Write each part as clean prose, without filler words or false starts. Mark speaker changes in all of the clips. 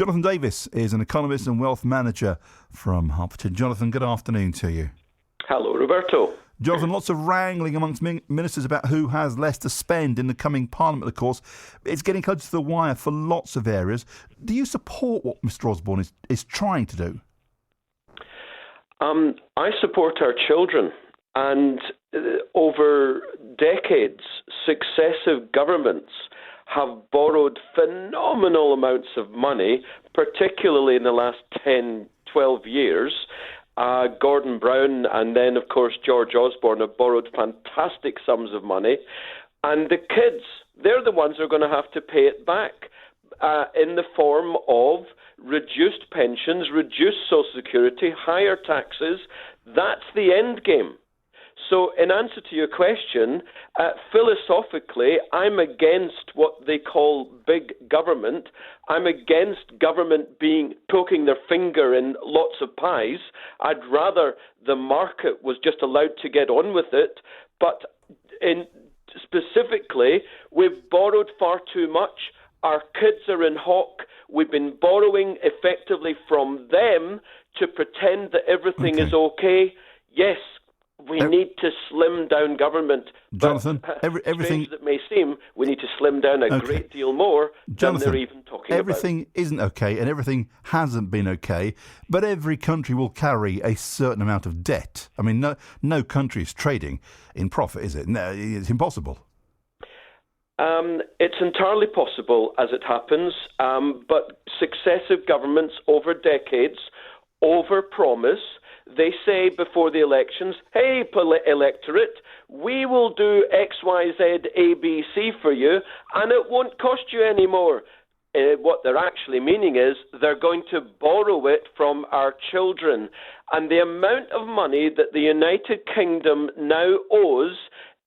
Speaker 1: Jonathan Davis is an economist and wealth manager from Hertfordshire. Jonathan, good afternoon to you.
Speaker 2: Hello, Roberto.
Speaker 1: Jonathan, lots of wrangling amongst ministers about who has less to spend in the coming Parliament, of course. It's getting close to the wire for lots of areas. Do you support what Mr Osborne is trying to do?
Speaker 2: I support our children, and over decades, successive governments have borrowed phenomenal amounts of money, particularly in the last 10, 12 years. Gordon Brown and then, of course, George Osborne have borrowed fantastic sums of money. And the kids, they're the ones who are going to have to pay it back in the form of reduced pensions, reduced Social Security, higher taxes. That's the end game. So in answer to your question, philosophically, I'm against what they call big government. I'm against government poking their finger in lots of pies. I'd rather the market was just allowed to get on with it. But specifically, we've borrowed far too much. Our kids are in hock. We've been borrowing effectively from them to pretend that everything is okay. Yes, we need to slim down government.
Speaker 1: Jonathan,
Speaker 2: everything that may seem, we need to slim down a great deal more than they're even talking
Speaker 1: everything
Speaker 2: about.
Speaker 1: Isn't okay, and everything hasn't been okay, but every country will carry a certain amount of debt. I mean, no country is trading in profit, is it? No, it's impossible.
Speaker 2: It's entirely possible, as it happens, but successive governments over decades overpromise. They say before the elections, hey, electorate, we will do X, Y, Z, A, B, C for you, and it won't cost you any more. What they're actually meaning is they're going to borrow it from our children. And the amount of money that the United Kingdom now owes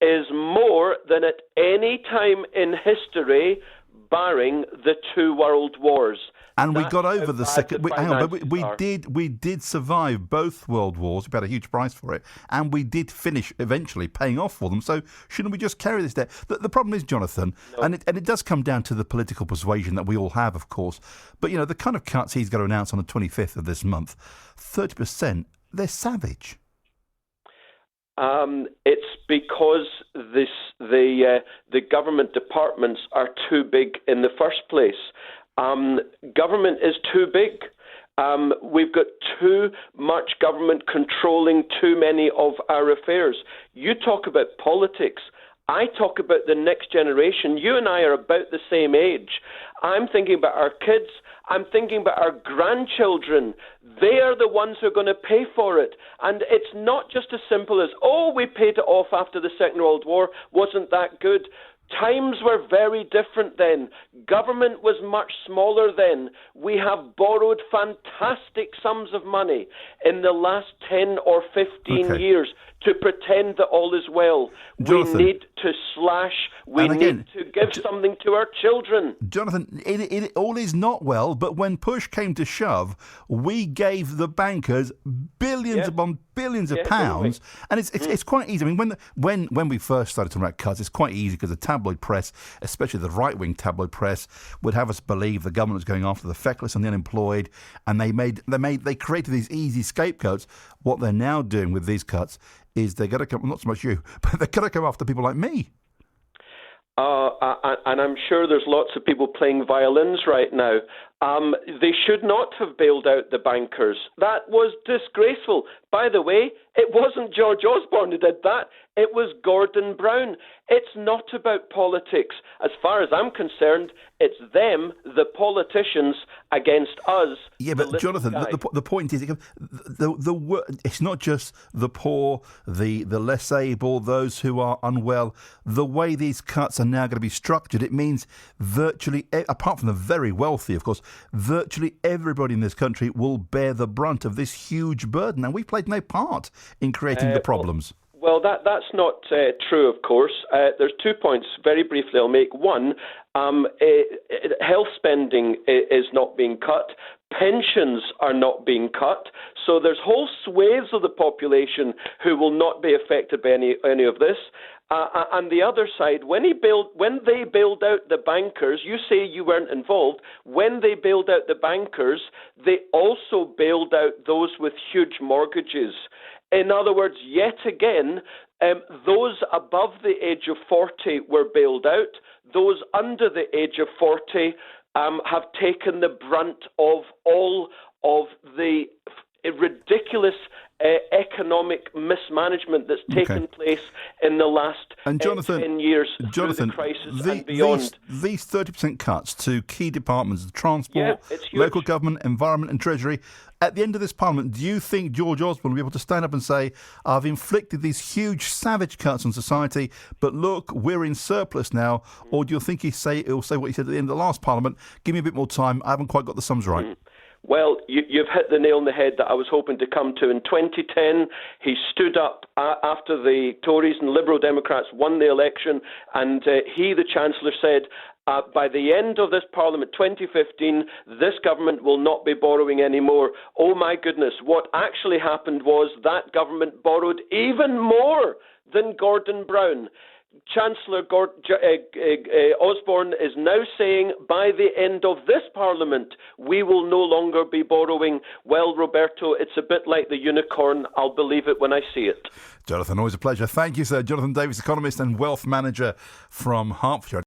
Speaker 2: is more than at any time in history, barring the two world wars.
Speaker 1: And we got over the second. We did survive both world wars. We paid a huge price for it, and we did finish eventually paying off for them. So shouldn't we just carry this debt? The problem is, Jonathan, and it does come down to the political persuasion that we all have, of course. But you know, the kind of cuts he's got to announce on the 25th of this month, 30%. They're savage.
Speaker 2: It's because the government departments are too big in the first place. Government is too big. We've got too much government controlling too many of our affairs. You talk about politics. I talk about the next generation. You and I are about the same age. I'm thinking about our kids. I'm thinking about our grandchildren. They are the ones who are going to pay for it. And it's not just as simple as, we paid it off after the Second World War. Wasn't that good? Times were very different then. Government was much smaller then. We have borrowed fantastic sums of money in the last 10 or 15 years to pretend that all is well.
Speaker 1: Jonathan,
Speaker 2: we need to slash. We need to give something to our children.
Speaker 1: Jonathan, it all is not well, but when push came to shove, we gave the bankers billions upon billions of pounds, and it's quite easy. I mean, when we first started talking about cuts, it's quite easy because the tabloid press, especially the right-wing tabloid press, would have us believe the government was going after the feckless and the unemployed, and they created these easy scapegoats. What they're now doing with these cuts is they're going to come, not so much you, but they're going to come after people like me.
Speaker 2: And I'm sure there's lots of people playing violins right now. They should not have bailed out the bankers. That was disgraceful. By the way, it wasn't George Osborne who did that. It was Gordon Brown. It's not about politics. As far as I'm concerned, it's them, the politicians, against us.
Speaker 1: Yeah, but Jonathan, the point is, it's not just the poor, the less able, those who are unwell. The way these cuts are now going to be structured, it means virtually, apart from the very wealthy, of course, virtually everybody in this country will bear the brunt of this huge burden, and we played no part in creating the problems.
Speaker 2: Well, that's not true, of course. There's 2 points, very briefly I'll make. One, health spending is not being cut. Pensions are not being cut. So there's whole swathes of the population who will not be affected by any of this. And the other side, when they bailed out the bankers, you say you weren't involved. When they bailed out the bankers, they also bailed out those with huge mortgages. In other words, yet again, those above the age of 40 were bailed out. Those under the age of 40 have taken the brunt of all of the ridiculous economic mismanagement that's taken place in the last 10 years through the crisis and beyond.
Speaker 1: These 30% cuts to key departments, transport, local government, environment and treasury, at the end of this parliament, do you think George Osborne will be able to stand up and say, I've inflicted these huge savage cuts on society, but look, we're in surplus now? Or do you think he'll say what he said at the end of the last parliament, give me a bit more time, I haven't quite got the sums right?
Speaker 2: Well, you've hit the nail on the head that I was hoping to come to. In 2010, he stood up after the Tories and Liberal Democrats won the election, and he, the Chancellor, said, by the end of this Parliament, 2015, this government will not be borrowing anymore. Oh my goodness, what actually happened was that government borrowed even more than Gordon Brown. Chancellor Osborne is now saying by the end of this Parliament we will no longer be borrowing. Well, Roberto, it's a bit like the unicorn. I'll believe it when I see it.
Speaker 1: Jonathan, always a pleasure. Thank you, sir. Jonathan Davis, economist and wealth manager from Hertfordshire.